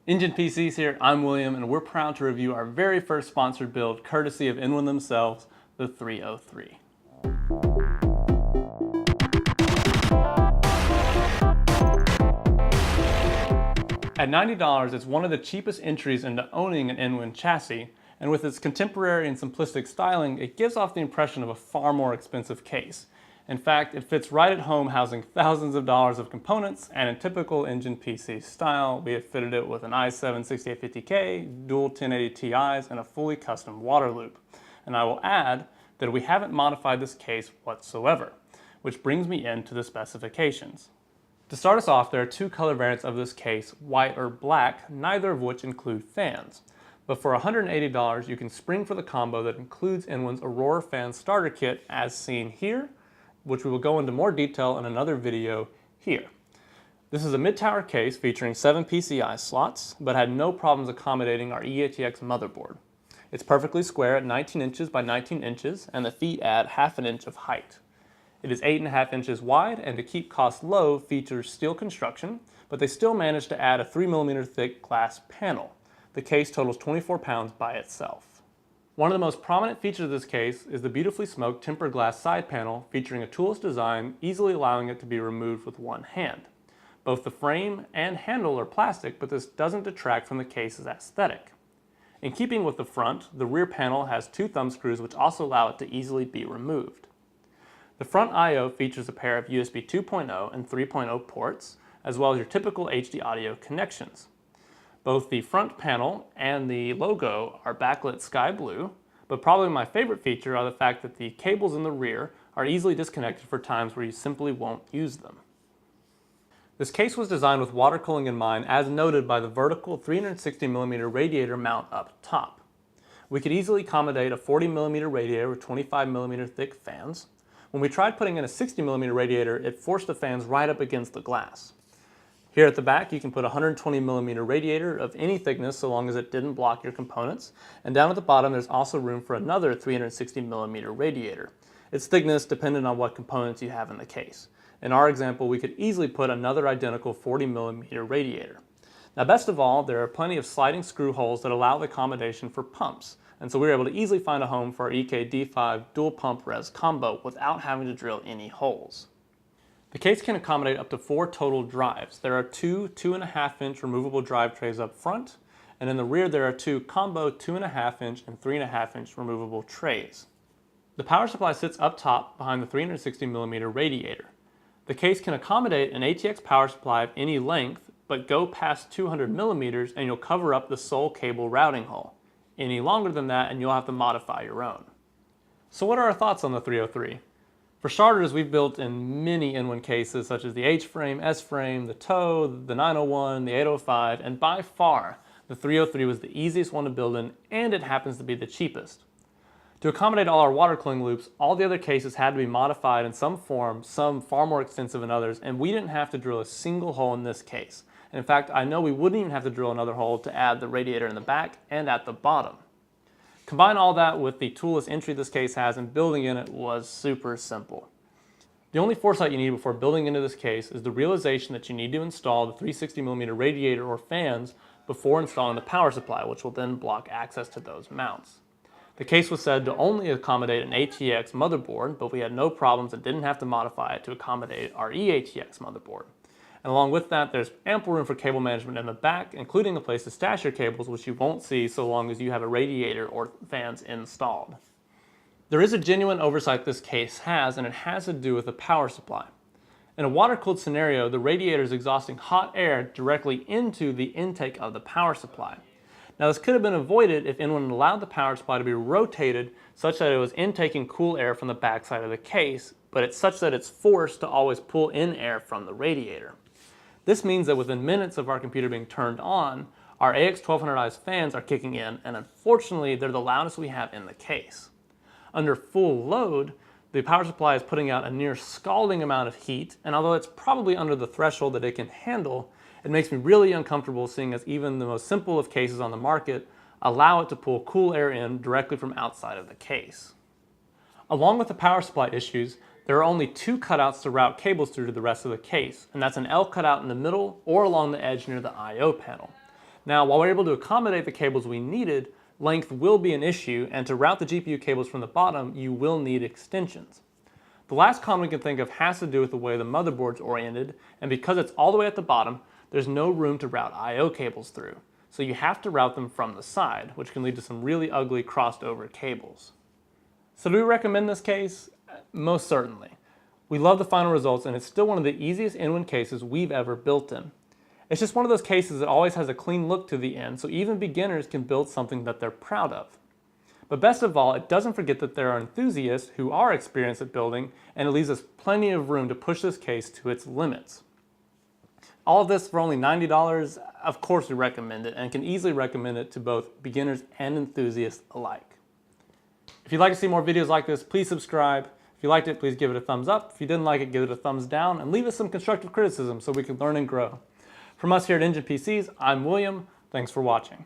NGEN-PCs here, I'm William, and we're proud to review our very first sponsored build, courtesy of InWin themselves, the 303. At $90, it's one of the cheapest entries into owning an InWin chassis, and with its contemporary and simplistic styling, it gives off the impression of a far more expensive case. In fact, it fits right at home, housing thousands of dollars of components, and in typical NGEN-PC style, we have fitted it with an i7-6850K, dual 1080 Ti's, and a fully custom water loop. And I will add that we haven't modified this case whatsoever, which brings me into the specifications. To start us off, there are two color variants of this case, white or black, neither of which include fans. But for $180, you can spring for the combo that includes InWin's Aurora fan starter kit as seen here, which we will go into more detail in another video here. This is a mid-tower case featuring 7 PCI slots, but had no problems accommodating our eATX motherboard. It's perfectly square at 19 inches by 19 inches, and the feet add half an inch of height. It is 8.5 inches wide, and to keep costs low, features steel construction, but they still managed to add a 3mm thick glass panel. The case totals 24 pounds by itself. One of the most prominent features of this case is the beautifully smoked tempered glass side panel featuring a toolless design, easily allowing it to be removed with one hand. Both the frame and handle are plastic, but this doesn't detract from the case's aesthetic. In keeping with the front, the rear panel has 2 thumb screws which also allow it to easily be removed. The front I/O features a pair of USB 2.0 and 3.0 ports, as well as your typical HD audio connections. Both the front panel and the logo are backlit sky blue, but probably my favorite feature are the fact that the cables in the rear are easily disconnected for times where you simply won't use them. This case was designed with water cooling in mind, as noted by the vertical 360mm radiator mount up top. We could easily accommodate a 40mm radiator with 25mm thick fans. When we tried putting in a 60mm radiator, it forced the fans right up against the glass. Here at the back, you can put a 120mm radiator of any thickness so long as it didn't block your components. And down at the bottom, there's also room for another 360mm radiator. Its thickness depended on what components you have in the case. In our example, we could easily put another identical 40mm radiator. Now, best of all, there are plenty of sliding screw holes that allow the accommodation for pumps. And so we were able to easily find a home for our EK-D5 dual pump res combo without having to drill any holes. The case can accommodate up to 4 total drives. There are 2 2.5-inch removable drive trays up front, and in the rear there are 2 combo 2.5-inch and 3.5-inch removable trays. The power supply sits up top behind the 360mm radiator. The case can accommodate an ATX power supply of any length, but go past 200mm and you'll cover up the sole cable routing hole. Any longer than that and you'll have to modify your own. So what are our thoughts on the 303? For starters, we've built in many InWin cases such as the H-frame, S-frame, the TOW, the 901, the 805, and by far, the 303 was the easiest one to build in, and it happens to be the cheapest. To accommodate all our water cooling loops, all the other cases had to be modified in some form, some far more extensive than others, and we didn't have to drill a single hole in this case. And in fact, I know we wouldn't even have to drill another hole to add the radiator in the back and at the bottom. Combine all that with the toolless entry this case has, and building in it was super simple. The only foresight you need before building into this case is the realization that you need to install the 360mm radiator or fans before installing the power supply, which will then block access to those mounts. The case was said to only accommodate an ATX motherboard, but we had no problems and didn't have to modify it to accommodate our eATX motherboard. And along with that, there's ample room for cable management in the back, including a place to stash your cables, which you won't see so long as you have a radiator or fans installed. There is a genuine oversight this case has, and it has to do with the power supply. In a water-cooled scenario, the radiator is exhausting hot air directly into the intake of the power supply. Now, this could have been avoided if InWin allowed the power supply to be rotated such that it was intaking cool air from the backside of the case, but it's such that it's forced to always pull in air from the radiator. This means that within minutes of our computer being turned on, our AX1200I's fans are kicking in, and unfortunately, they're the loudest we have in the case. Under full load, the power supply is putting out a near scalding amount of heat, and although it's probably under the threshold that it can handle, it makes me really uncomfortable seeing as even the most simple of cases on the market allow it to pull cool air in directly from outside of the case. Along with the power supply issues, there are only 2 cutouts to route cables through to the rest of the case, and that's an L cutout in the middle or along the edge near the I/O panel. Now, while we're able to accommodate the cables we needed, length will be an issue, and to route the GPU cables from the bottom, you will need extensions. The last con we can think of has to do with the way the motherboard's oriented, and because it's all the way at the bottom, there's no room to route I/O cables through. So you have to route them from the side, which can lead to some really ugly crossed over cables. So do we recommend this case? Most certainly. We love the final results, and it's still one of the easiest InWin cases we've ever built in. It's just one of those cases that always has a clean look to the end, so even beginners can build something that they're proud of. But best of all, it doesn't forget that there are enthusiasts who are experienced at building, and it leaves us plenty of room to push this case to its limits. All of this for only $90, of course we recommend it, and can easily recommend it to both beginners and enthusiasts alike. If you'd like to see more videos like this, please subscribe. If you liked it, please give it a thumbs up. If you didn't like it, give it a thumbs down, and leave us some constructive criticism so we can learn and grow. From us here at NGEN-PCs, I'm William. Thanks for watching.